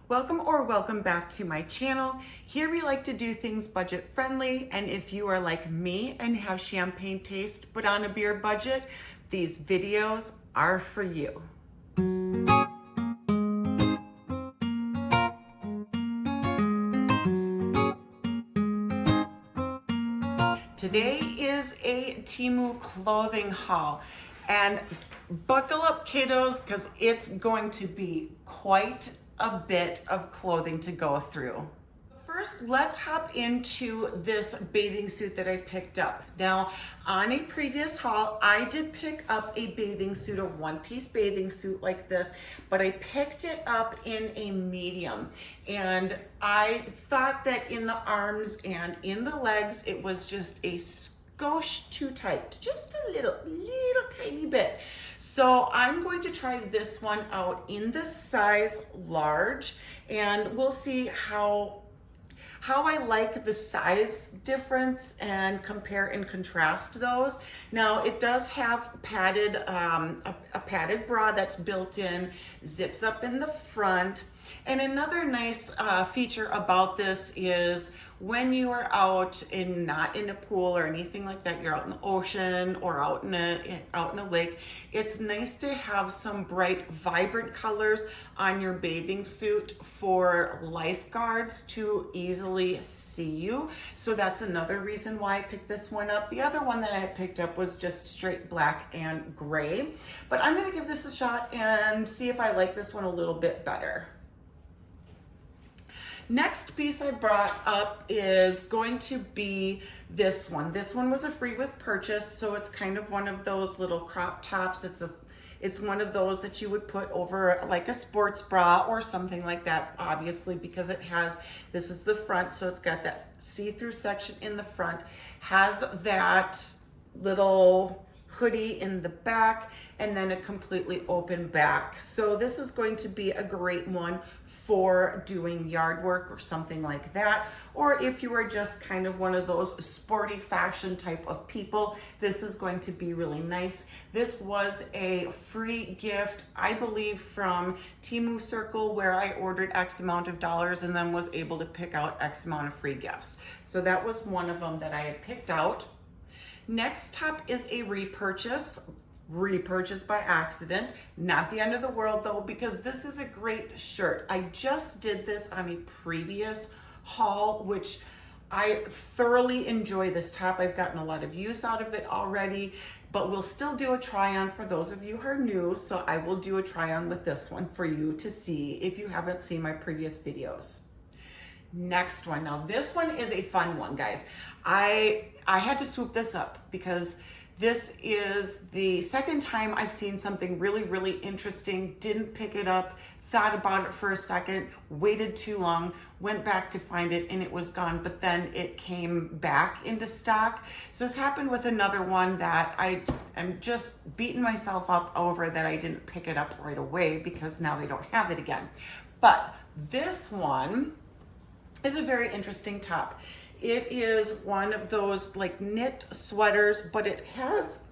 Welcome back to my channel. Here we like to do things budget friendly, and if you are like me and have champagne taste but on a beer budget, these videos are for you. Today is a Temu clothing haul, and buckle up kiddos because it's going to be quite a bit of clothing to go through. First, let's hop into this bathing suit that I picked up. Now, on a previous haul, I did pick up a bathing suit, a one-piece bathing suit like this, but I picked it up in a medium. And I thought that in the arms and in the legs, it was just a skosh too tight, just a little tiny bit. So I'm going to try this one out in the size large, and we'll see how I like the size difference and compare and contrast those. Now it does have padded, a padded bra that's built in, zips up in the front. And another nice feature about this is when you are out in, not in a pool or anything like that, you're out in the ocean or out in a lake, it's nice to have some bright, vibrant colors on your bathing suit for lifeguards to easily see you. So that's another reason why I picked this one up. The other one that I picked up was just straight black and gray, but I'm gonna give this a shot and see if I like this one a little bit better. Next piece I brought up is going to be this one. This one was a free with purchase, so it's kind of one of those little crop tops. It's one of those that you would put over like a sports bra or something like that, obviously, because it has, this is the front, so it's got that see-through section in the front, has that little hoodie in the back, and then a completely open back. So this is going to be a great one for doing yard work or something like that. Or if you are just kind of one of those sporty fashion type of people, this is going to be really nice. This was a free gift, I believe, from Temu Circle, where I ordered X amount of dollars and then was able to pick out X amount of free gifts. So that was one of them that I had picked out. Next top is a repurchase by accident. Not the end of the world though, because this is a great shirt. I just did this on a previous haul, which I thoroughly enjoy this top. I've gotten a lot of use out of it already, but we'll still do a try on for those of you who are new. So I will do a try on with this one for you to see if you haven't seen my previous videos. Next one. Now this one is a fun one, guys. I had to swoop this up because this is the second time I've seen something really interesting, didn't pick it up, thought about it for a second, waited too long, went back to find it and it was gone, but then it came back into stock. So this happened with another one that I am just beating myself up over that I didn't pick it up right away because now they don't have it again. But this one is a very interesting top. It is one of those like knit sweaters, but it has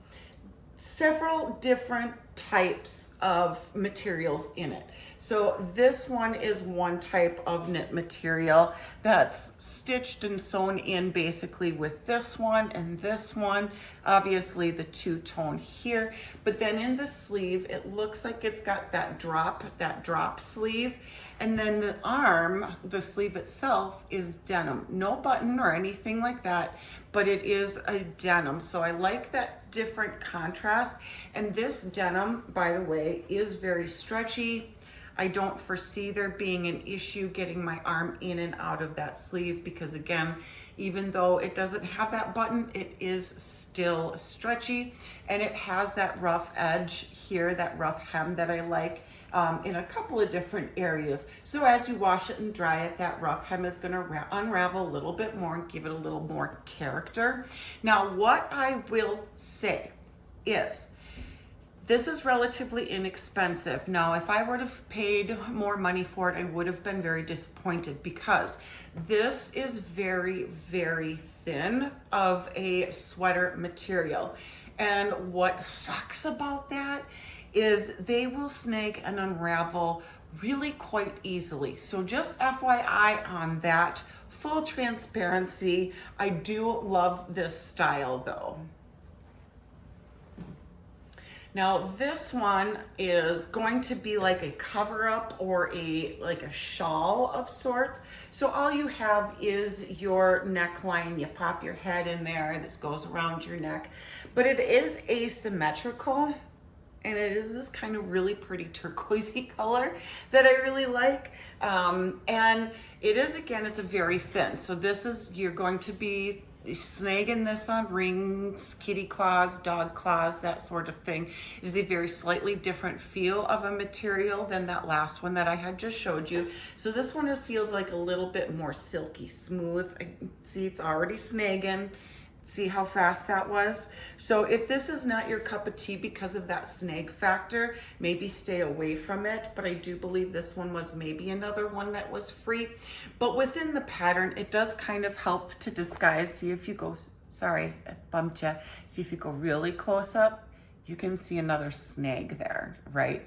several different types of materials in it. So this one is one type of knit material that's stitched and sewn in basically with this one and this one, obviously the two-tone here, but then in the sleeve it looks like it's got that drop sleeve, and then the arm, the sleeve itself, is denim. No button or anything like that, but it is a denim. So I like that different contrast. And this denim, by the way, is very stretchy. I don't foresee there being an issue getting my arm in and out of that sleeve because, again, even though it doesn't have that button, it is still stretchy, and it has that rough edge here, that rough hem that I like in a couple of different areas. So as you wash it and dry it, that rough hem is going to unravel a little bit more and give it a little more character. Now, what I will say is, this is relatively inexpensive. Now, if I would have paid more money for it, I would have been very disappointed because this is very thin of a sweater material. And what sucks about that is they will snag and unravel really quite easily. So just FYI on that. Full transparency, I do love this style though. Now this one is going to be like a cover up or like a shawl of sorts. So all you have is your neckline. You pop your head in there. This goes around your neck, but it is asymmetrical. And it is this kind of really pretty turquoisey color that I really like. And it is, again, it's a very thin. So this is, you're going to be snagging this on rings, kitty claws, dog claws, that sort of thing. It is a very slightly different feel of a material than that last one that I had just showed you. So this one, it feels like a little bit more silky smooth. See, it's already snagging. See how fast that was? So if this is not your cup of tea because of that snag factor, maybe stay away from it. But I do believe this one was maybe another one that was free. But within the pattern, it does kind of help to disguise. See if you go, sorry, I bumped you. See if you go really close up, you can see another snag there, right?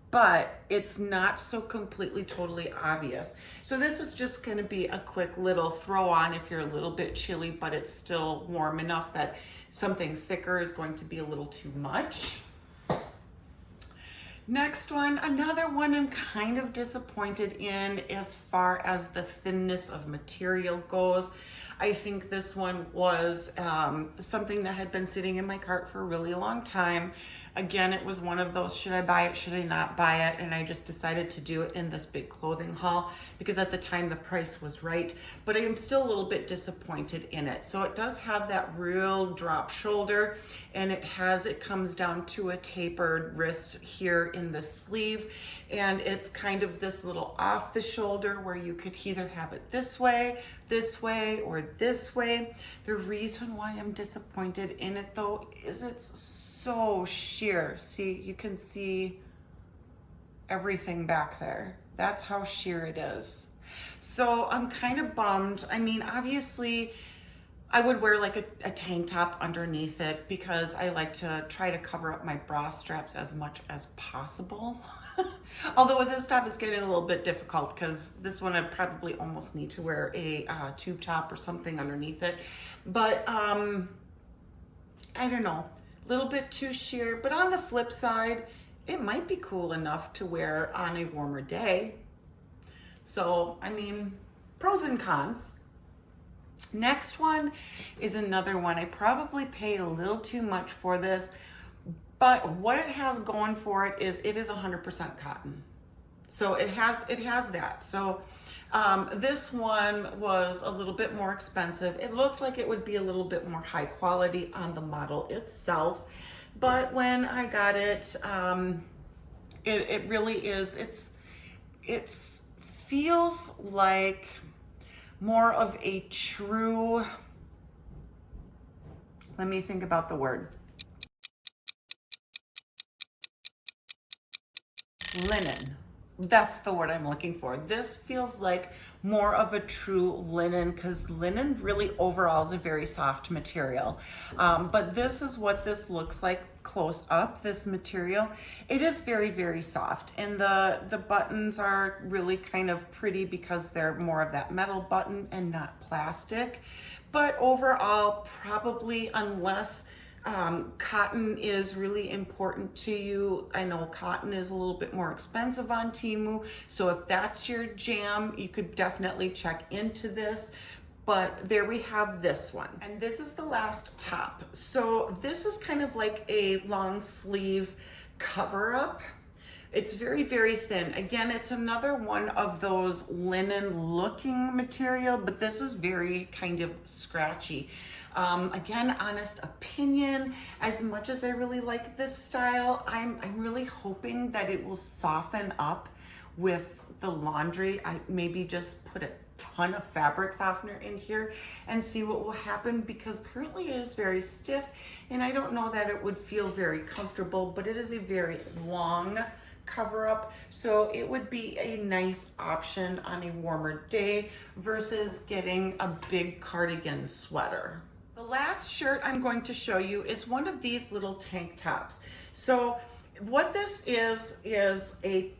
But it's not so completely totally obvious. So this is just going to be a quick little throw on if you're a little bit chilly, but it's still warm enough that something thicker is going to be a little too much. Next one, another one I'm kind of disappointed in as far as the thinness of material goes. I think this one was something that had been sitting in my cart for a really long time. Again, it was one of those, should I buy it, should I not buy it? And I just decided to do it in this big clothing haul because at the time the price was right, but I am still a little bit disappointed in it. So it does have that real drop shoulder, and it comes down to a tapered wrist here in the sleeve. And it's kind of this little off the shoulder where you could either have it this way, or this way. The reason why I'm disappointed in it though is it's so sheer. See, you can see everything back there. That's how sheer it is. So I'm kind of bummed. I mean, obviously I would wear like a tank top underneath it because I like to try to cover up my bra straps as much as possible. Although with this top, it's getting a little bit difficult because this one I probably almost need to wear a tube top or something underneath it. But I don't know, a little bit too sheer. But on the flip side, it might be cool enough to wear on a warmer day. So, I mean, pros and cons. Next one is another one. I probably paid a little too much for this. But what it has going for it is 100% cotton. So it has that. So this one was a little bit more expensive. It looked like it would be a little bit more high quality on the model itself. But when I got it, it really is, it feels like more of a true, let me think about the word. Linen. That's the word I'm looking for. This feels like more of a true linen because linen really overall is a very soft material. But this is what this looks like close up, this material. It is very, very soft. And the buttons are really kind of pretty because they're more of that metal button and not plastic. But overall, probably unless cotton is really important to you. I know cotton is a little bit more expensive on Temu, so if that's your jam, you could definitely check into this. But there we have this one, and this is the last top. So this is kind of like a long sleeve cover up. It's very, very thin. Again, it's another one of those linen looking material, but this is very kind of scratchy. Again, honest opinion, as much as I really like this style, I'm really hoping that it will soften up with the laundry. I maybe just put a ton of fabric softener in here and see what will happen, because currently it is very stiff and I don't know that it would feel very comfortable, but it is a very long cover up, so it would be a nice option on a warmer day versus getting a big cardigan sweater. The last shirt I'm going to show you is one of these little tank tops. So what this is a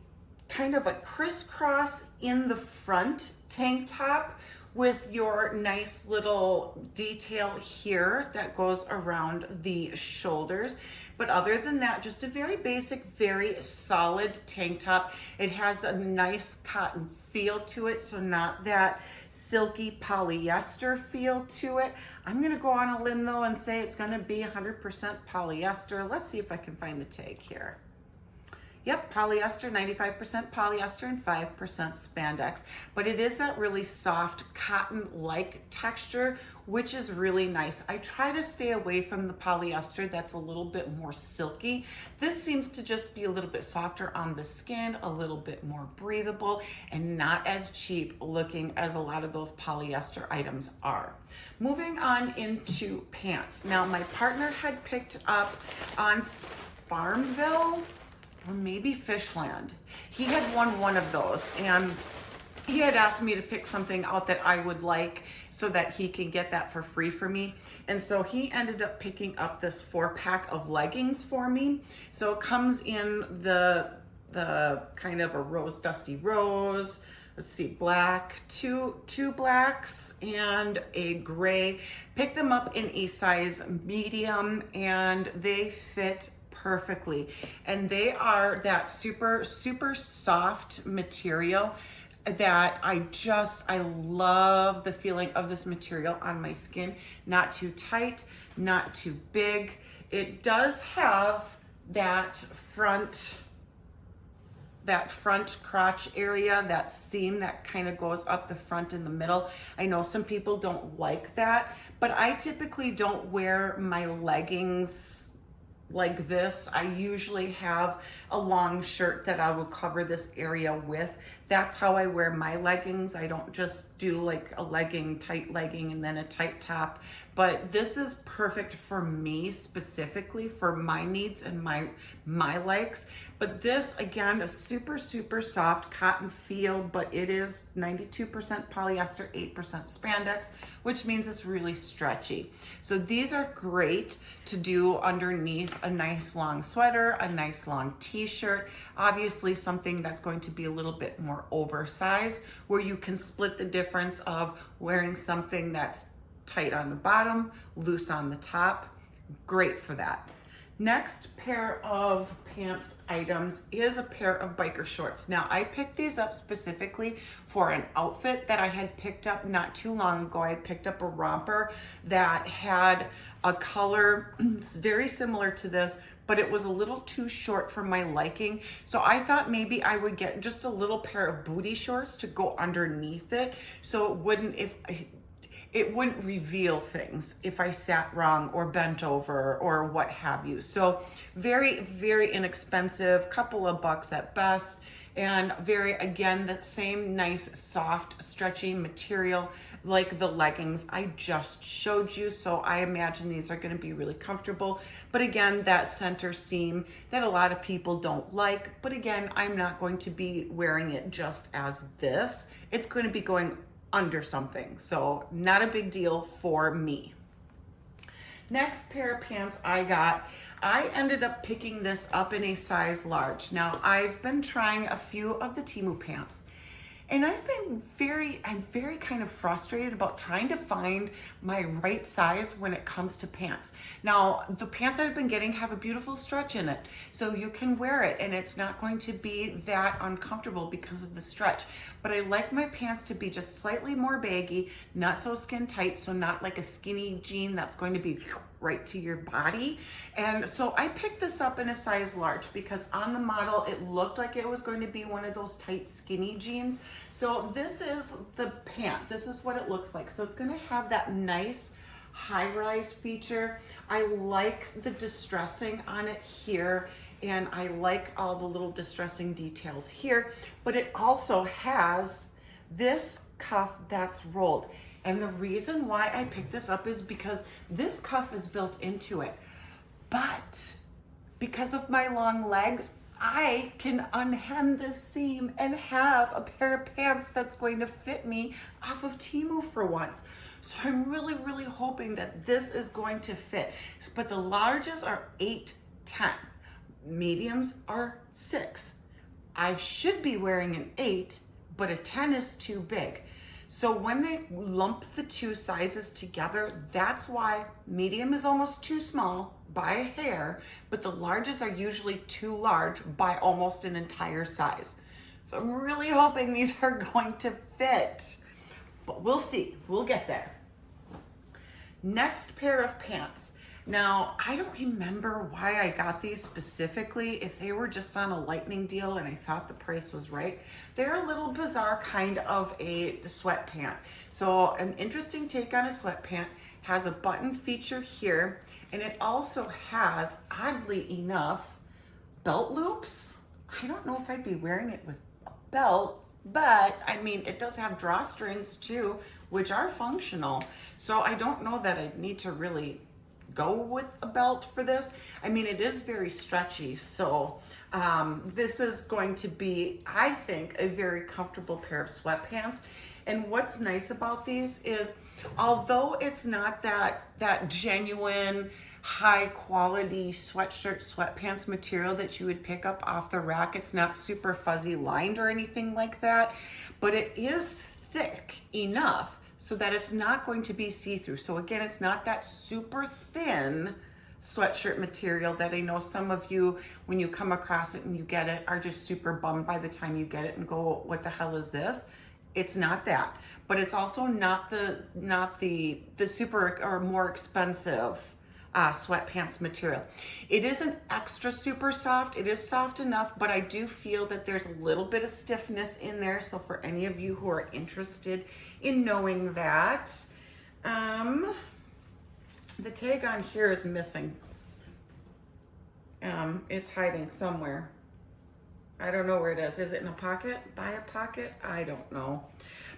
kind of a crisscross in the front tank top with your nice little detail here that goes around the shoulders. But other than that, just a very basic, very solid tank top. It has a nice cotton feel to it, so not that silky polyester feel to it. I'm gonna go on a limb though and say it's gonna be 100% polyester. Let's see if I can find the tag here. Yep, polyester, 95% polyester and 5% spandex. But it is that really soft cotton-like texture, which is really nice. I try to stay away from the polyester that's a little bit more silky. This seems to just be a little bit softer on the skin, a little bit more breathable, and not as cheap looking as a lot of those polyester items are. Moving on into pants. Now, my partner had picked up on FarmVille, or maybe Fishland. He had won one of those, and he had asked me to pick something out that I would like so that he can get that for free for me. And so he ended up picking up this 4-pack of leggings for me. So it comes in the kind of a rose, dusty rose, let's see, black, two blacks and a gray. Pick them up in a size medium, and they fit perfectly. And they are that super soft material that I love the feeling of this material on my skin. Not too tight, not too big. It does have that front crotch area, that seam that kind of goes up the front in the middle. I know some people don't like that, but I typically don't wear my leggings like this. I usually have a long shirt that I will cover this area with. That's how I wear my leggings. I don't just do like a legging, tight legging, and then a tight top. But this is perfect for me, specifically for my needs and my likes. But this, again, a super soft cotton feel, but it is 92% polyester, 8% spandex, which means it's really stretchy. So these are great to do underneath a nice long sweater, a nice long t-shirt, obviously something that's going to be a little bit more oversized, where you can split the difference of wearing something that's tight on the bottom, loose on the top. Great for that. Next pair of pants items is a pair of biker shorts. Now, I picked these up specifically for an outfit that I had picked up not too long ago. I had picked up a romper that had a color very similar to this, but it was a little too short for my liking. So I thought maybe I would get just a little pair of booty shorts to go underneath it, so it wouldn't reveal things if I sat wrong or bent over or what have you. So very inexpensive, couple of bucks at best, and again, that same nice, soft, stretchy material like the leggings I just showed you. So I imagine these are gonna be really comfortable. But again, that center seam that a lot of people don't like. But again, I'm not going to be wearing it just as this. It's gonna be going under something, so not a big deal for me. Next pair of pants I ended up picking this up in a size large. Now, I've been trying a few of the Temu pants, and I'm very kind of frustrated about trying to find my right size when it comes to pants. Now, the pants I've been getting have a beautiful stretch in it, so you can wear it and it's not going to be that uncomfortable because of the stretch. But I like my pants to be just slightly more baggy, not so skin tight, so not like a skinny jean that's going to be right to your body. And so I picked this up in a size large because on the model it looked like it was going to be one of those tight skinny jeans. So this is the pant. This is what it looks like. So it's going to have that nice high-rise feature. I like the distressing on it here, and I like all the little distressing details here, but it also has this cuff that's rolled. And the reason why I picked this up is because this cuff is built into it. But because of my long legs, I can unhem this seam and have a pair of pants that's going to fit me off of Temu for once. So I'm really hoping that this is going to fit. But the larges are 8, 10. Mediums are 6. I should be wearing an 8, but a 10 is too big. So when they lump the two sizes together, that's why medium is almost too small by a hair, but the larges are usually too large by almost an entire size. So I'm really hoping these are going to fit, but we'll see, we'll get there. Next pair of pants. Now, I don't remember why I got these specifically, if they were just on a lightning deal and I thought the price was right. They're a little bizarre kind of a sweatpant. So an interesting take on a sweatpant, has a button feature here, and it also has, oddly enough, belt loops. I don't know if I'd be wearing it with a belt, but I mean, it does have drawstrings too, which are functional. So I don't know that I need to really go with a belt for this. I mean, it is very stretchy, so this is going to be, I think, a very comfortable pair of sweatpants. And what's nice about these is, although it's not that genuine high quality sweatshirt sweatpants material that you would pick up off the rack, it's not super fuzzy lined or anything like that, but it is thick enough so that it's not going to be see-through. So again, it's not that super thin sweatshirt material that I know some of you, when you come across it and you get it, are just super bummed by the time you get it and go, what the hell is this? It's not that, but it's also not the super or more expensive sweatpants material. It isn't extra super soft. It is soft enough, but I do feel that there's a little bit of stiffness in there. So for any of you who are interested in knowing that, the tag on here is missing. It's hiding somewhere. I don't know where it is. Is it in a pocket? By a pocket? I don't know.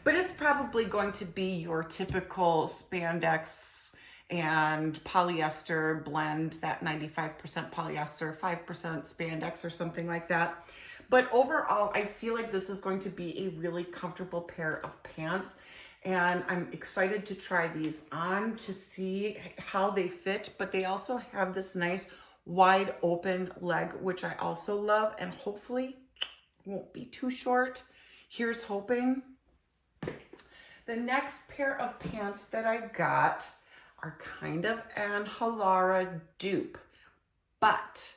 But it's probably going to be your typical spandex and polyester blend, that 95% polyester, 5% spandex or something like that. But overall, I feel like this is going to be a really comfortable pair of pants. And I'm excited to try these on to see how they fit. But they also have this nice wide open leg, which I also love, and hopefully won't be too short. Here's hoping. The next pair of pants that I got are kind of an Halara dupe, but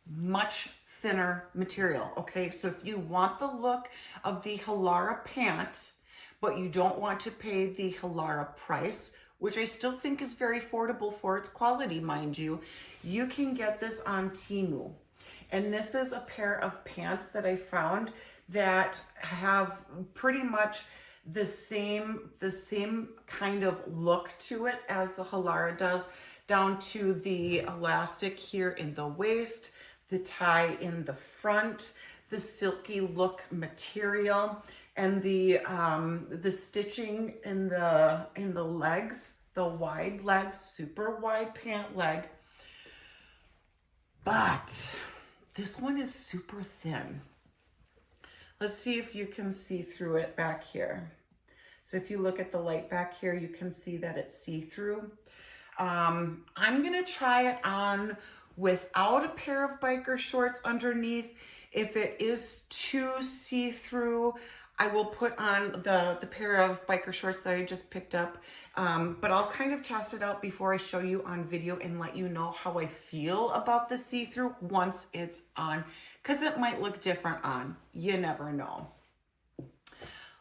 much thinner material, okay? So if you want the look of the Halara pant, but you don't want to pay the Halara price, which I still think is very affordable for its quality, mind you, you can get this on Temu. And this is a pair of pants that I found that have pretty much the same kind of look to it as the Halara does, down to the elastic here in the waist, the tie in the front, the silky look material, and the stitching in the legs, the wide legs, super wide pant leg. But this one is super thin. Let's see if you can see through it back here. So if you look at the light back here, you can see that it's see-through. I'm gonna try it on without a pair of biker shorts underneath. If it is too see-through, I will put on the pair of biker shorts that I just picked up. But I'll kind of test it out before I show you on video and let you know how I feel about the see-through once it's on, because it might look different on. You never know.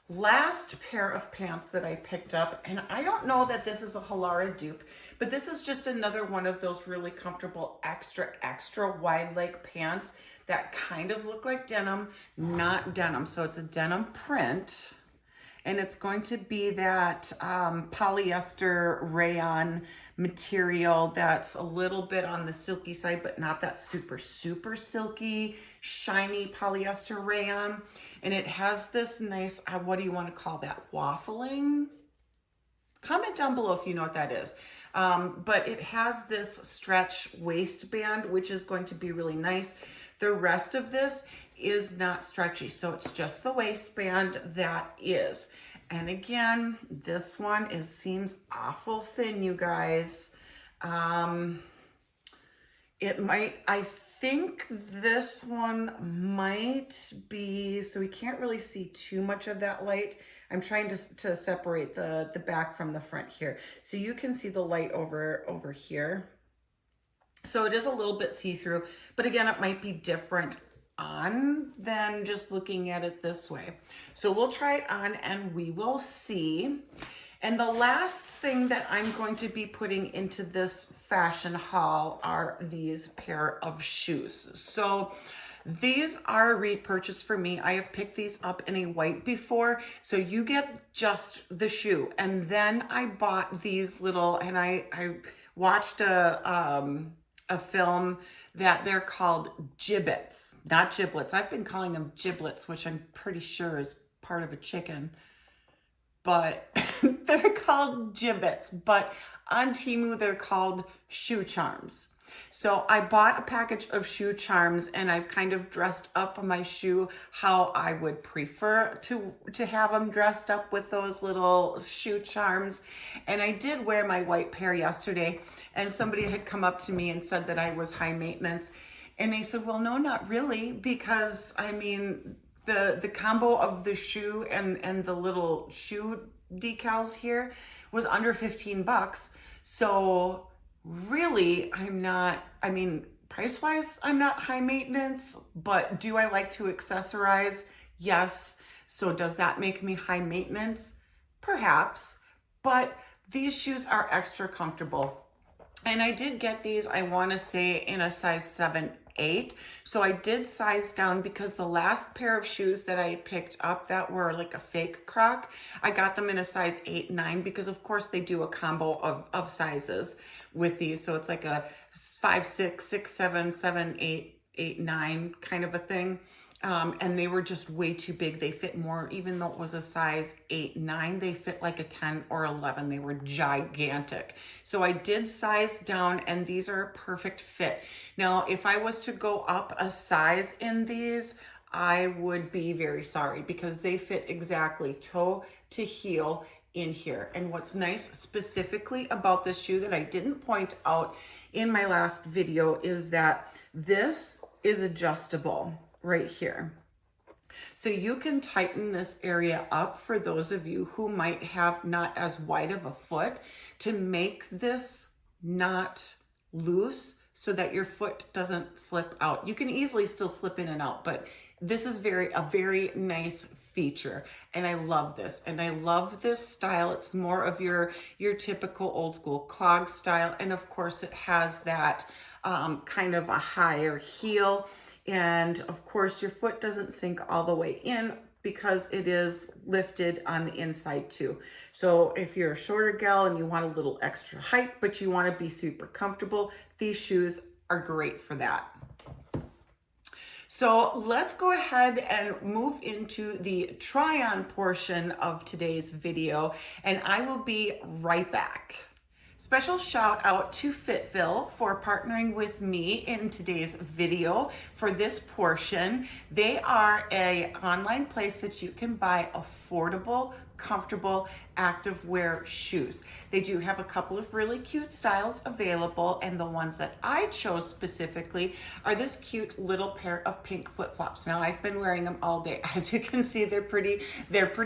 Last pair of pants that I picked up, and I don't know that this is a Halara dupe, but this is just another one of those really comfortable extra wide leg pants that kind of look like denim, not denim. So it's a denim print, and it's going to be that polyester rayon material that's a little bit on the silky side, but not that super silky, shiny polyester rayon. And it has this nice, what do you want to call that, waffling? Comment down below if you know what that is. But it has this stretch waistband, which is going to be really nice. The rest of this is not stretchy, so it's just the waistband that is. And again, this one seems awful thin, you guys. It might, I think this one might be, so we can't really see too much of that light. I'm trying to separate the back from the front here. So you can see the light over here. So it is a little bit see-through, but again, it might be different on than just looking at it this way. So we'll try it on and we will see. And the last thing that I'm going to be putting into this fashion haul are these pair of shoes. So these are a repurchase for me. I have picked these up in a white before. So you get just the shoe. And then I bought these little, and I watched a film that they're called gibbets, not giblets. I've been calling them giblets, which I'm pretty sure is part of a chicken, but they're called gibbets. But on Temu, they're called shoe charms. So I bought a package of shoe charms and I've kind of dressed up my shoe how I would prefer to have them dressed up with those little shoe charms. And I did wear my white pair yesterday and somebody had come up to me and said that I was high maintenance. And they said, well, no, not really, because I mean, the combo of the shoe and the little shoe decals here was under 15 bucks. So really, I'm not, I mean, price-wise, I'm not high maintenance, but do I like to accessorize? Yes. So does that make me high maintenance? Perhaps, but these shoes are extra comfortable. And I did get these, I want to say, in a size 7-8. So I did size down because the last pair of shoes that I picked up that were like a fake croc, I got them in a size 8-9 because of course they do a combo of sizes with these. So it's like a 5-6, 6-7, 7-8, 8-9 kind of a thing. And they were just way too big. They fit more, even though it was a size 8-9, they fit like a 10 or 11. They were gigantic. So I did size down and these are a perfect fit. Now, if I was to go up a size in these, I would be very sorry because they fit exactly toe to heel in here. And what's nice specifically about this shoe that I didn't point out in my last video is that this is adjustable right here. So you can tighten this area up for those of you who might have not as wide of a foot to make this not loose so that your foot doesn't slip out. You can easily still slip in and out, but this is a very nice feature. And I love this. And I love this style. It's more of your typical old school clog style. And of course it has that kind of a higher heel. And of course your foot doesn't sink all the way in because it is lifted on the inside too. So if you're a shorter gal and you want a little extra height, but you want to be super comfortable, these shoes are great for that. So let's go ahead and move into the try-on portion of today's video, and I will be right back. Special shout out to FitfVille for partnering with me in today's video for this portion. They are an online place that you can buy affordable, comfortable, activewear shoes. They do have a couple of really cute styles available, and the ones that I chose specifically are this cute little pair of pink flip-flops. Now I've been wearing them all day. As you can see, they're pretty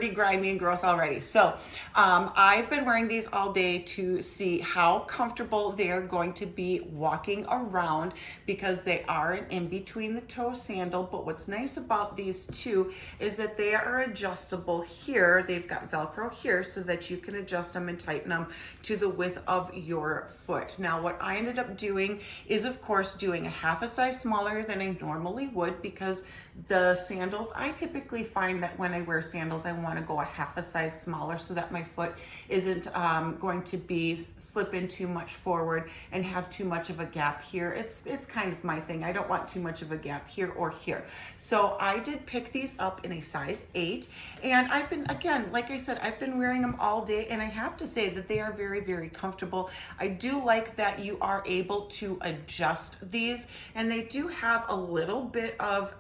grimy and gross already. So I've been wearing these all day to see how comfortable they are going to be walking around because they are an in-between the toe sandal. But what's nice about these two is that they are adjustable here. They've got Velcro here so that you can adjust them and tighten them to the width of your foot. Now, what I ended up doing is, of course, doing a half a size smaller than I normally would because the sandals, I typically find that when I wear sandals, I want to go a half a size smaller so that my foot isn't going to be slipping too much forward and have too much of a gap here. It's kind of my thing. I don't want too much of a gap here or here. So I did pick these up in a size 8, and I've been, again, like I said, I've been wearing them all day, and I have to say that they are very comfortable. I do like that you are able to adjust these, and they do have a little bit of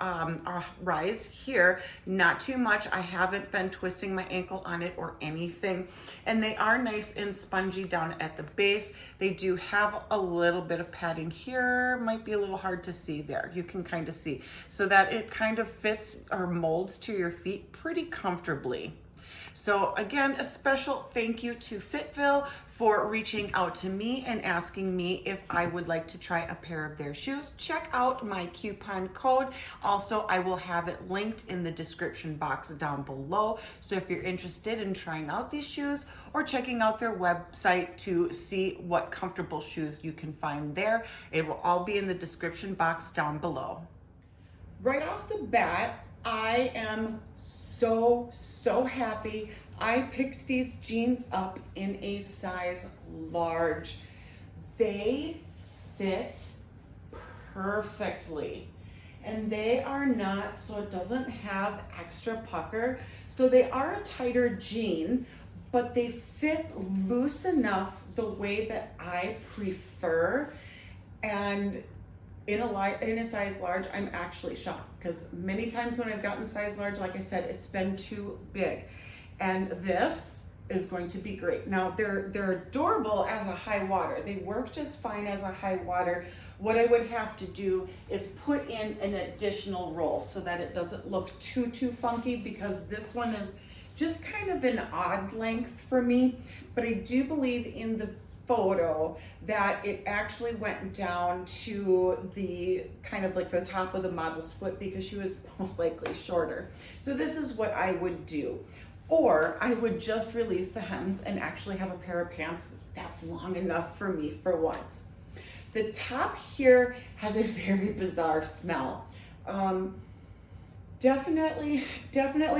rise here, not too much. I haven't been twisting my ankle on it or anything. And they are nice and spongy down at the base. They do have a little bit of padding here. Might be a little hard to see there. You can kind of see. So that it kind of fits or molds to your feet pretty comfortably. So again, a special thank you to FitfVille for reaching out to me and asking me if I would like to try a pair of their shoes. Check out my coupon code. Also, I will have it linked in the description box down below. So if you're interested in trying out these shoes or checking out their website to see what comfortable shoes you can find there, it will all be in the description box down below. Right off the bat, I am so happy. I picked these jeans up in a size large. They fit perfectly. And they are not, so it doesn't have extra pucker. So they are a tighter jean, but they fit loose enough the way that I prefer. And in a size large, I'm actually shocked because many times when I've gotten size large, like I said, it's been too big. And this is going to be great. Now they're adorable as a high water. They work just fine as a high water. What I would have to do is put in an additional roll so that it doesn't look too funky, because this one is just kind of an odd length for me. But I do believe in the photo that it actually went down to the kind of like the top of the model's foot because she was most likely shorter. So this is what I would do. Or I would just release the hems and actually have a pair of pants that's long enough for me for once. The top here has a very bizarre smell. Definitely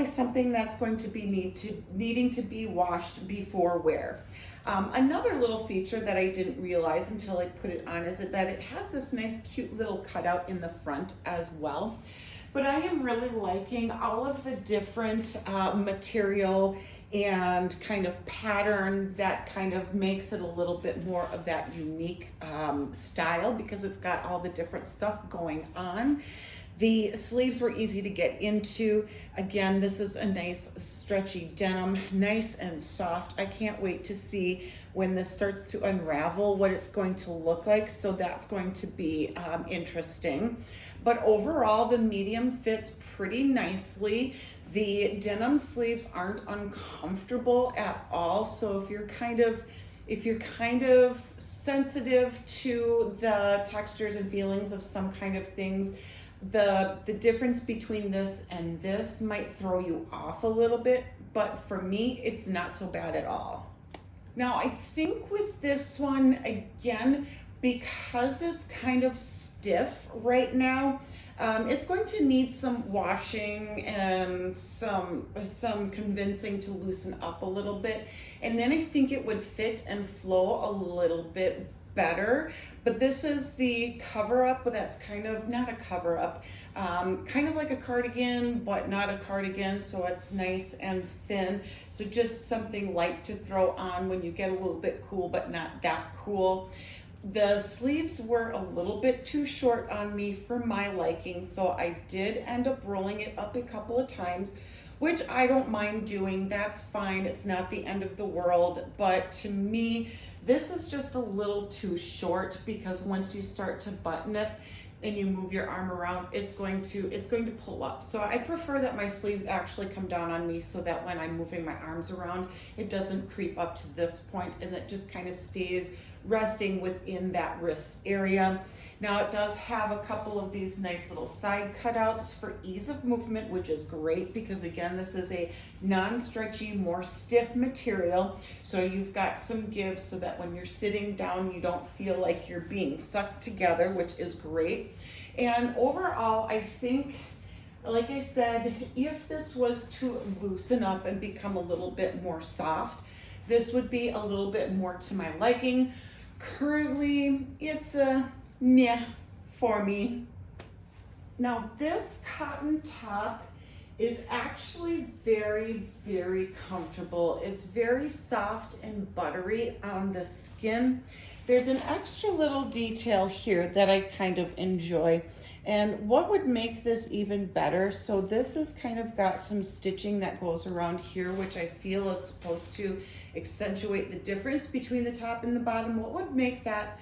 something that's going to be needing to be washed before wear. Another little feature that I didn't realize until I put it on is that it has this nice cute little cutout in the front as well. But I am really liking all of the different material and kind of pattern that kind of makes it a little bit more of that unique style, because it's got all the different stuff going on. The sleeves were easy to get into. Again, this is a nice stretchy denim, nice and soft. I can't wait to see when this starts to unravel what it's going to look like. So that's going to be interesting. But overall, the medium fits pretty nicely. The denim sleeves aren't uncomfortable at all. So if you're kind of sensitive to the textures and feelings of some kind of things, the difference between this and this might throw you off a little bit, but for me, it's not so bad at all. Now, I think with this one, again, because it's kind of stiff right now, it's going to need some washing and some convincing to loosen up a little bit. And then I think it would fit and flow a little bit better. But this is the cover up, but that's kind of not a cover up, kind of like a cardigan, but not a cardigan. So it's nice and thin. So just something light to throw on when you get a little bit cool, but not that cool. The sleeves were a little bit too short on me for my liking, so I did end up rolling it up a couple of times, which I don't mind doing. That's fine. It's not the end of the world, but to me, this is just a little too short, because once you start to button it and you move your arm around, it's going to pull up. So I prefer that my sleeves actually come down on me so that when I'm moving my arms around, it doesn't creep up to this point, and it just kind of stays resting within that wrist area. Now it does have a couple of these nice little side cutouts for ease of movement, which is great because again, this is a non-stretchy, more stiff material. So you've got some give so that when you're sitting down, you don't feel like you're being sucked together, which is great. And overall, I think, like I said, if this was to loosen up and become a little bit more soft, this would be a little bit more to my liking. Currently, it's a meh for me. Now this cotton top is actually very, very comfortable. It's very soft and buttery on the skin. There's an extra little detail here that I kind of enjoy. And what would make this even better, so this has kind of got some stitching that goes around here, which I feel is supposed to accentuate the difference between the top and the bottom. What would make that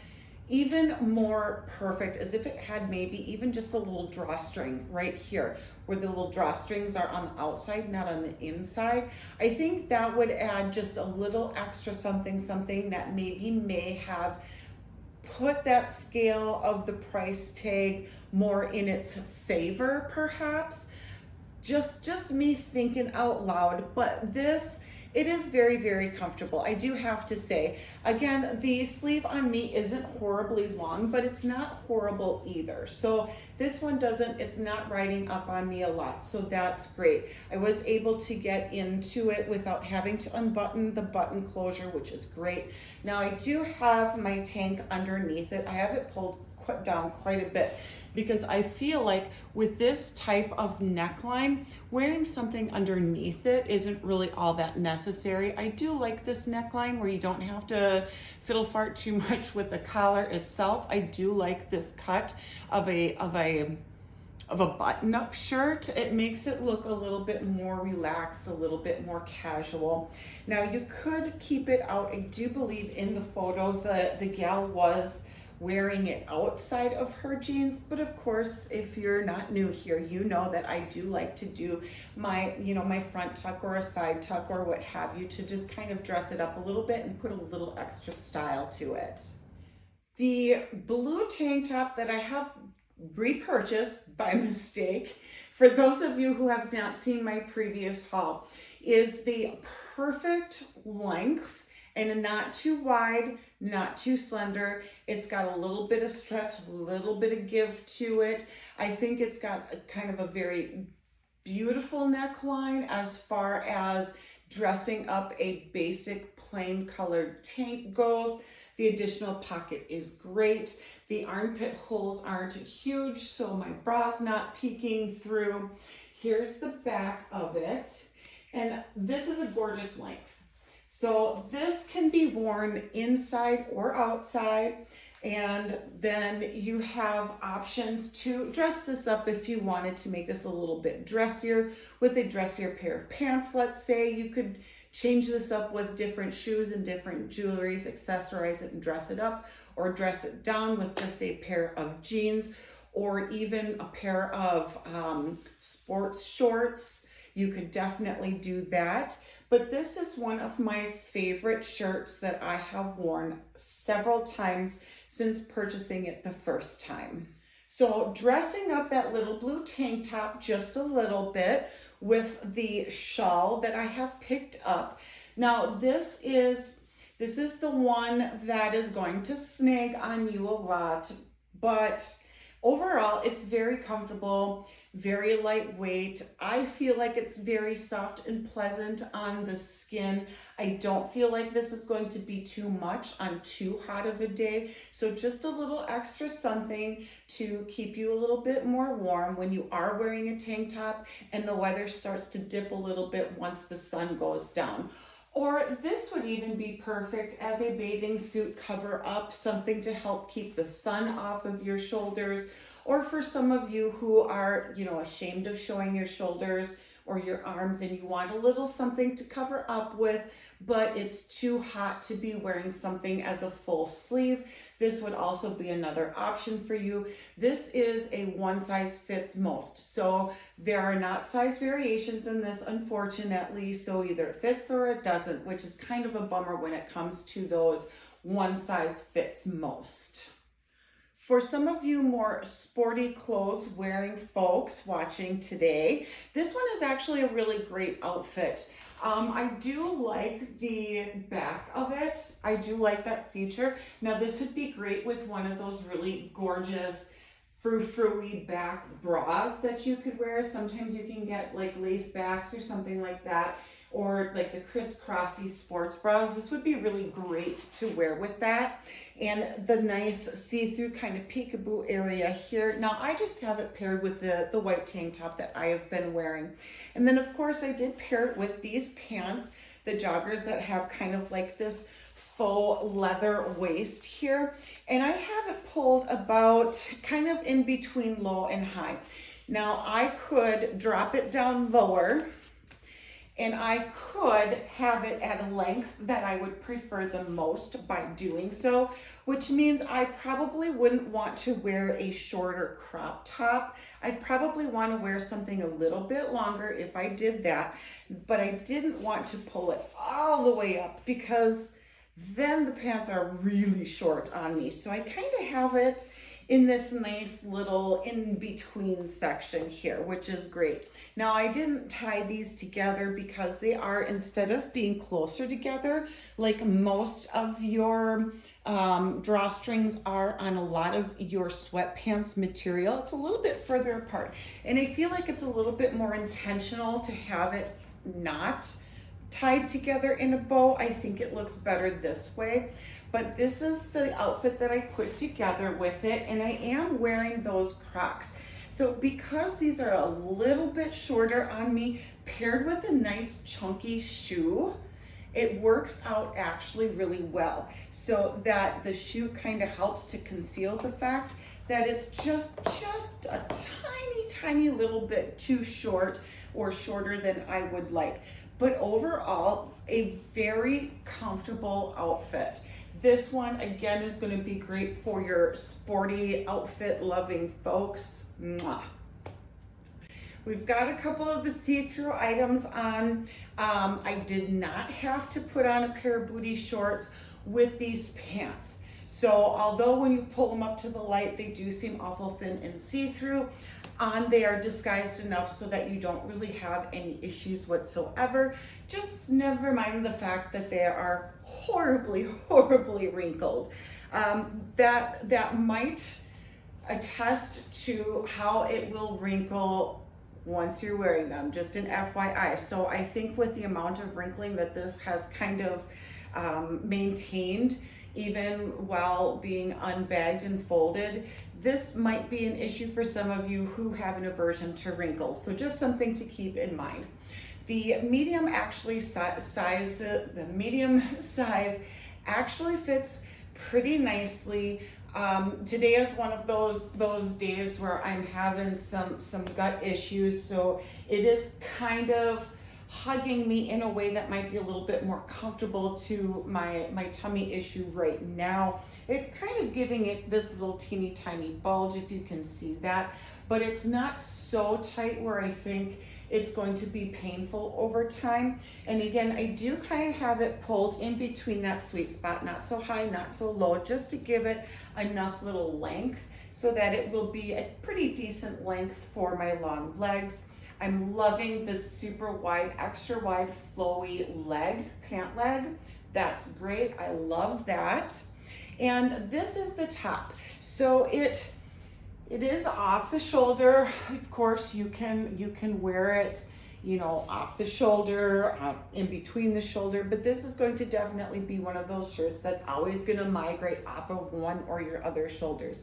even more perfect as if it had maybe even just a little drawstring right here, where the little drawstrings are on the outside, not on the inside. I think that would add just a little extra something that maybe may have put that scale of the price tag more in its favor, perhaps. Just me thinking out loud, but this, it is very, very comfortable. I do have to say, again, the sleeve on me isn't horribly long, but it's not horrible either. So this one doesn't, it's not riding up on me a lot. So that's great. I was able to get into it without having to unbutton the button closure, which is great. Now I do have my tank underneath it. I have it pulled down quite a bit because I feel like with this type of neckline, wearing something underneath it isn't really all that necessary. I do like this neckline where you don't have to fiddle fart too much with the collar itself. I do like this cut of a button-up shirt. It makes it look a little bit more relaxed, a little bit more casual. Now you could keep it out. I do believe in the photo the gal was wearing it outside of her jeans, but of course, if you're not new here, you know that I do like to do my, my front tuck or a side tuck or what have you, to just kind of dress it up a little bit and put a little extra style to it. The blue tank top that I have repurchased by mistake, for those of you who have not seen my previous haul, is the perfect length and not too wide, not too slender. It's got a little bit of stretch, a little bit of give to it. I think it's got a kind of a very beautiful neckline as far as dressing up a basic plain colored tank goes. The additional pocket is great. The armpit holes aren't huge, so my bra's not peeking through. Here's the back of it. And this is a gorgeous length. So this can be worn inside or outside, and then you have options to dress this up if you wanted to make this a little bit dressier with a dressier pair of pants. Let's say you could change this up with different shoes and different jewelries, accessorize it and dress it up, or dress it down with just a pair of jeans or even a pair of sports shorts. You could definitely do that. But this is one of my favorite shirts that I have worn several times since purchasing it the first time. So dressing up that little blue tank top just a little bit with the shawl that I have picked up. Now this is the one that is going to snag on you a lot, but overall, it's very comfortable, very lightweight. I feel like it's very soft and pleasant on the skin. I don't feel like this is going to be too much on too hot of a day. So just a little extra something to keep you a little bit more warm when you are wearing a tank top and the weather starts to dip a little bit once the sun goes down. Or this would even be perfect as a bathing suit cover up, something to help keep the sun off of your shoulders. Or for some of you who are, ashamed of showing your shoulders or your arms and you want a little something to cover up with, but it's too hot to be wearing something as a full sleeve, this would also be another option for you. This is a one size fits most. So there are not size variations in this, unfortunately. So either it fits or it doesn't, which is kind of a bummer when it comes to those one size fits most. For some of you more sporty clothes wearing folks watching today, this one is actually a really great outfit. I do like the back of it. I do like that feature. Now this would be great with one of those really gorgeous frou-frou-y back bras that you could wear. Sometimes you can get like lace backs or something like that or like the crisscrossy sports bras. This would be really great to wear with that. And the nice see-through kind of peekaboo area here. Now I just have it paired with the white tank top that I have been wearing. And then of course I did pair it with these pants, the joggers that have kind of like this faux leather waist here. And I have it pulled about kind of in between low and high. Now I could drop it down lower, and I could have it at a length that I would prefer the most by doing so, which means I probably wouldn't want to wear a shorter crop top. I'd probably want to wear something a little bit longer if I did that, but I didn't want to pull it all the way up because then the pants are really short on me. So I kind of have it in this nice little in-between section here, which is great. Now I didn't tie these together because they are, instead of being closer together, like most of your drawstrings are on a lot of your sweatpants material, it's a little bit further apart. And I feel like it's a little bit more intentional to have it not tied together in a bow. I think it looks better this way. But this is the outfit that I put together with it, and I am wearing those Crocs. So because these are a little bit shorter on me, paired with a nice chunky shoe, it works out actually really well. So that the shoe kind of helps to conceal the fact that it's just a tiny little bit too short or shorter than I would like. But overall, a very comfortable outfit. This one, again, is going to be great for your sporty outfit loving folks. Mwah. We've got a couple of the see-through items on. I did not have to put on a pair of booty shorts with these pants. So although when you pull them up to the light, they do seem awful thin and see-through, they are disguised enough so that you don't really have any issues whatsoever. Just never mind the fact that they are horribly wrinkled. That might attest to how it will wrinkle once you're wearing them, just an FYI. So I think with the amount of wrinkling that this has kind of maintained, even while being unbagged and folded, this might be an issue for some of you who have an aversion to wrinkles. So just something to keep in mind. The medium size actually fits pretty nicely. Today is one of those days where I'm having some gut issues, so it is kind of hugging me in a way that might be a little bit more comfortable to my tummy issue right now. It's kind of giving it this little teeny tiny bulge, if you can see that, but it's not so tight where I think it's going to be painful over time. And again, I do kind of have it pulled in between that sweet spot, not so high, not so low, just to give it enough little length so that it will be a pretty decent length for my long legs. I'm loving this super wide, extra wide flowy pant leg. That's great, I love that. And this is the top. So it is off the shoulder. Of course, you can wear it, you know, off the shoulder, in between the shoulder, but this is going to definitely be one of those shirts that's always going to migrate off of one or your other shoulders.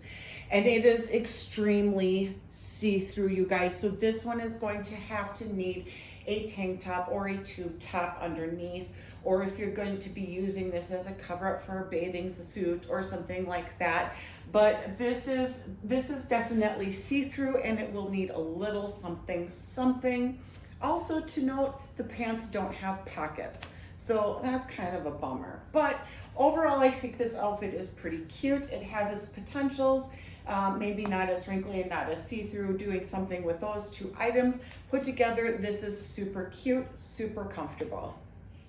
And it is extremely see-through, you guys. So this one is going to have to need a tank top or a tube top underneath, or if you're going to be using this as a cover-up for a bathing suit or something like that. But this is definitely see-through, and it will need a little something. Also to note, the pants don't have pockets, so that's kind of a bummer. But overall, I think this outfit is pretty cute. It has its potentials. Maybe not as wrinkly and not as see-through. Doing something with those two items put together, this is super cute, super comfortable.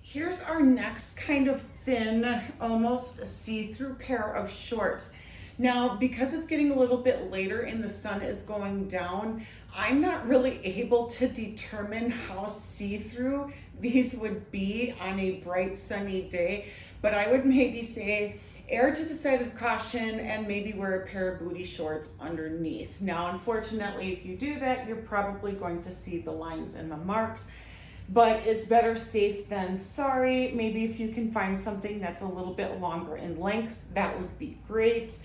Here's our next kind of thin, almost see-through pair of shorts. Now, because it's getting a little bit later and the sun is going down, I'm not really able to determine how see-through these would be on a bright sunny day, but I would maybe say err to the side of caution and maybe wear a pair of booty shorts underneath. Now, unfortunately, if you do that, you're probably going to see the lines and the marks. but it's better safe than sorry. Maybe if you can find something that's a little bit longer in length, that would be great.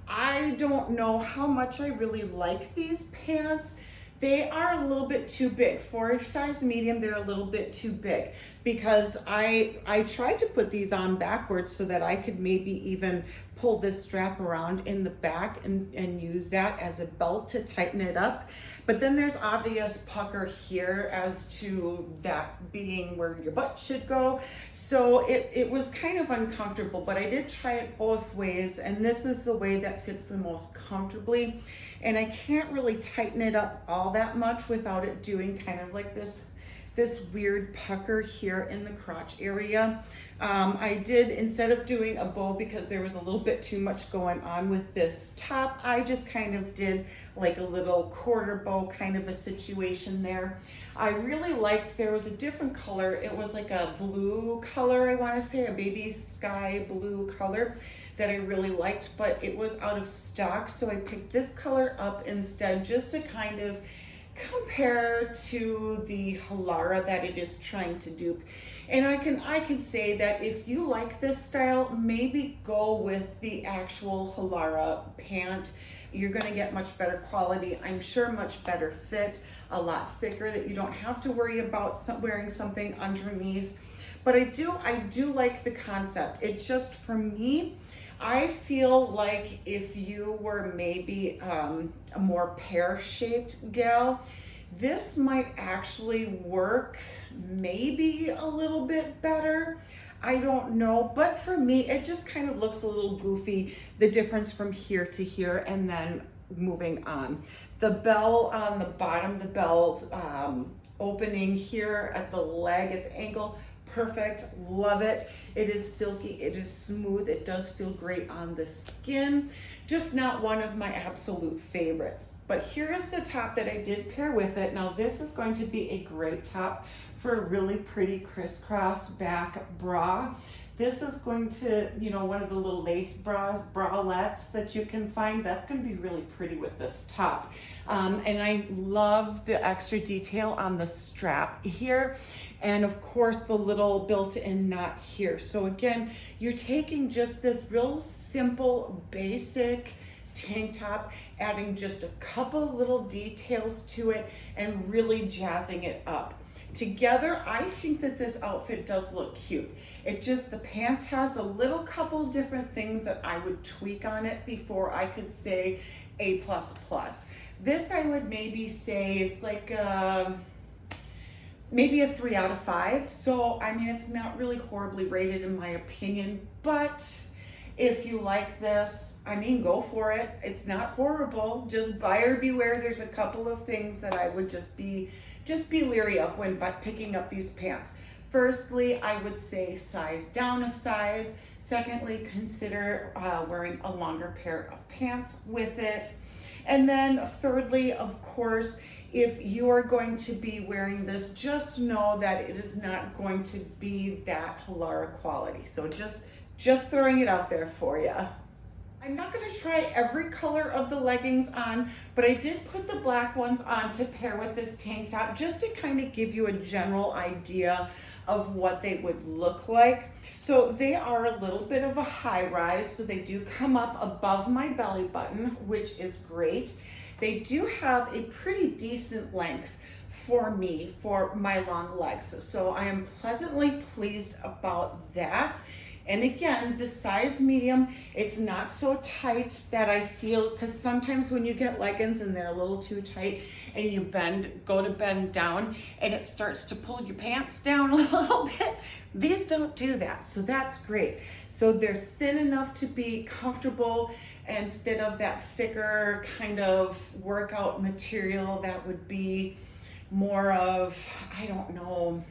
I don't know how much I really like these pants. They are a little bit too big. For a size medium, they're a little bit too big because I tried to put these on backwards so that I could maybe even pull this strap around in the back and use that as a belt to tighten it up. But then there's obvious pucker here as to that being where your butt should go. So it was kind of uncomfortable, but I did try it both ways, and this is the way that fits the most comfortably. And I can't really tighten it up all that much without it doing kind of like this weird pucker here in the crotch area. I did, instead of doing a bow because there was a little bit too much going on with this top, I just kind of did like a little quarter bow kind of a situation there. I really liked, there was a different color. It was like a blue color, I want to say, a baby sky blue color that I really liked, but it was out of stock. So I picked this color up instead just to kind of compare to the Halara that it is trying to dupe. And I can say that if you like this style, maybe go with the actual Halara pant. You're gonna get much better quality, I'm sure much better fit, a lot thicker that you don't have to worry about wearing something underneath. But I do like the concept. It just, for me, I feel like if you were maybe a more pear-shaped gal, this might actually work maybe a little bit better. I don't know, but for me, it just kind of looks a little goofy, the difference from here to here and then moving on. The bell on the bottom, the bell opening here at the leg, at the ankle, perfect, love it. It is silky, it is smooth, it does feel great on the skin. Just not one of my absolute favorites. But here is the top that I did pair with it. Now this is going to be a great top for a really pretty crisscross back bra. This is going to, you know, one of the little lace bralettes that you can find. That's going to be really pretty with this top. And I love the extra detail on the strap here. And of course the little built-in knot here. So again, you're taking just this real simple, basic tank top, adding just a couple little details to it and really jazzing it up. Together, I think that this outfit does look cute. It just, the pants has a little couple different things that I would tweak on it before I could say A++. This I would maybe say is like maybe a 3 out of 5. So, I mean, it's not really horribly rated in my opinion, but if you like this, I mean, go for it. It's not horrible. Just buyer beware. There's a couple of things that I would just be leery of when picking up these pants. Firstly, I would say size down a size. Secondly, consider wearing a longer pair of pants with it. And then thirdly, of course, if you are going to be wearing this, just know that it is not going to be that Halara quality. So just throwing it out there for you. I'm not going to try every color of the leggings on, but I did put the black ones on to pair with this tank top just to kind of give you a general idea of what they would look like. So they are a little bit of a high rise, so they do come up above my belly button, which is great. They do have a pretty decent length for me, for my long legs. So I am pleasantly pleased about that. And again, the size medium, it's not so tight that I feel, because sometimes when you get leggings and they're a little too tight and you go to bend down and it starts to pull your pants down a little bit, these don't do that. So that's great. So they're thin enough to be comfortable instead of that thicker kind of workout material that would be more of, I don't know,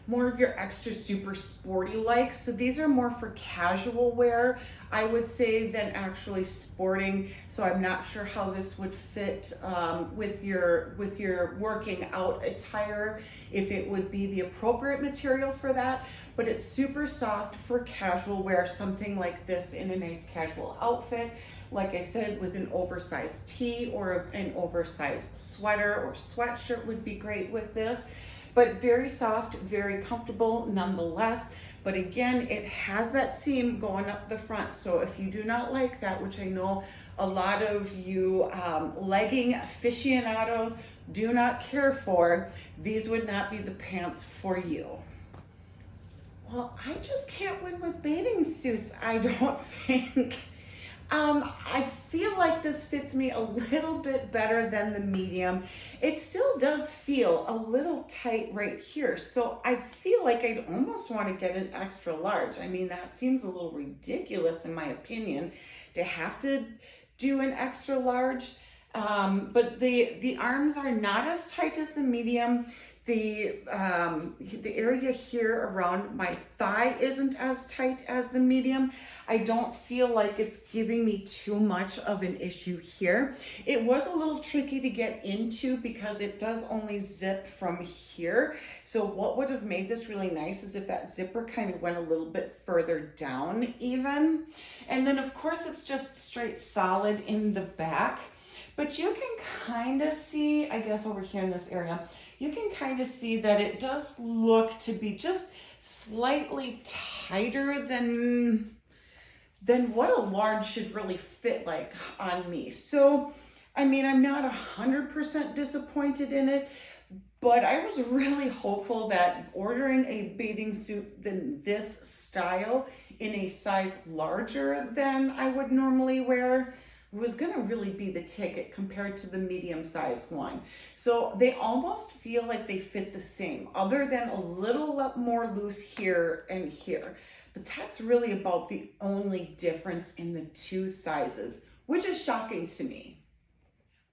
more of your extra super sporty like. So these are more for casual wear, I would say, than actually sporting. So I'm not sure how this would fit with your working out attire, if it would be the appropriate material for that, but it's super soft for casual wear, something like this in a nice casual outfit. Like I said, with an oversized tee or an oversized sweater or sweatshirt would be great with this. but very soft, very comfortable nonetheless. But again, it has that seam going up the front. So if you do not like that, which I know a lot of you legging aficionados do not care for, these would not be the pants for you. Well, I just can't win with bathing suits, I don't think. I feel like this fits me a little bit better than the medium. It still does feel a little tight right here. So I feel like I'd almost want to get an extra large. I mean, that seems a little ridiculous in my opinion to have to do an extra large. But the arms are not as tight as the medium. The area here around my thigh isn't as tight as the medium. I don't feel like it's giving me too much of an issue here. It was a little tricky to get into because it does only zip from here. So what would have made this really nice is if that zipper kind of went a little bit further down even. And then of course it's just straight solid in the back. But you can kind of see, I guess over here in this area, you can kind of see that it does look to be just slightly tighter than what a large should really fit like on me. So, I mean, I'm not 100% disappointed in it, but I was really hopeful that ordering a bathing suit than this style in a size larger than I would normally wear was gonna really be the ticket compared to the medium-sized one. So they almost feel like they fit the same, other than a little more loose here and here. But that's really about the only difference in the two sizes, which is shocking to me.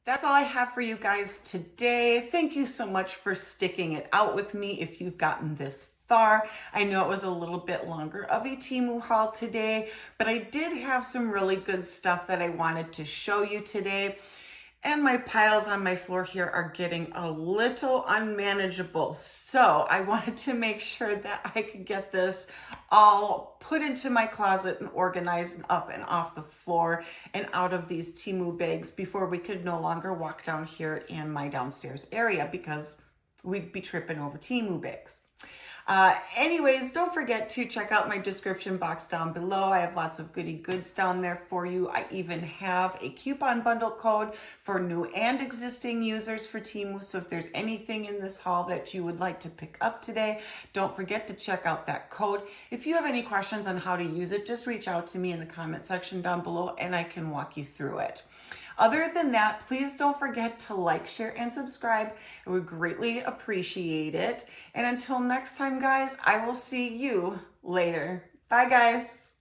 That's all I have for you guys today. Thank you so much for sticking it out with me if you've gotten this far. I know it was a little bit longer of a Temu haul today, but I did have some really good stuff that I wanted to show you today. And my piles on my floor here are getting a little unmanageable. So I wanted to make sure that I could get this all put into my closet and organized and up and off the floor and out of these Temu bags before we could no longer walk down here in my downstairs area because we'd be tripping over Temu bags. Anyways, don't forget to check out my description box down below. I have lots of goody goods down there for you. I even have a coupon bundle code for new and existing users for Temu. So if there's anything in this haul that you would like to pick up today, don't forget to check out that code. If you have any questions on how to use it, just reach out to me in the comment section down below and I can walk you through it. Other than that, please don't forget to like, share, and subscribe. I would greatly appreciate it. And until next time, guys, I will see you later. Bye, guys.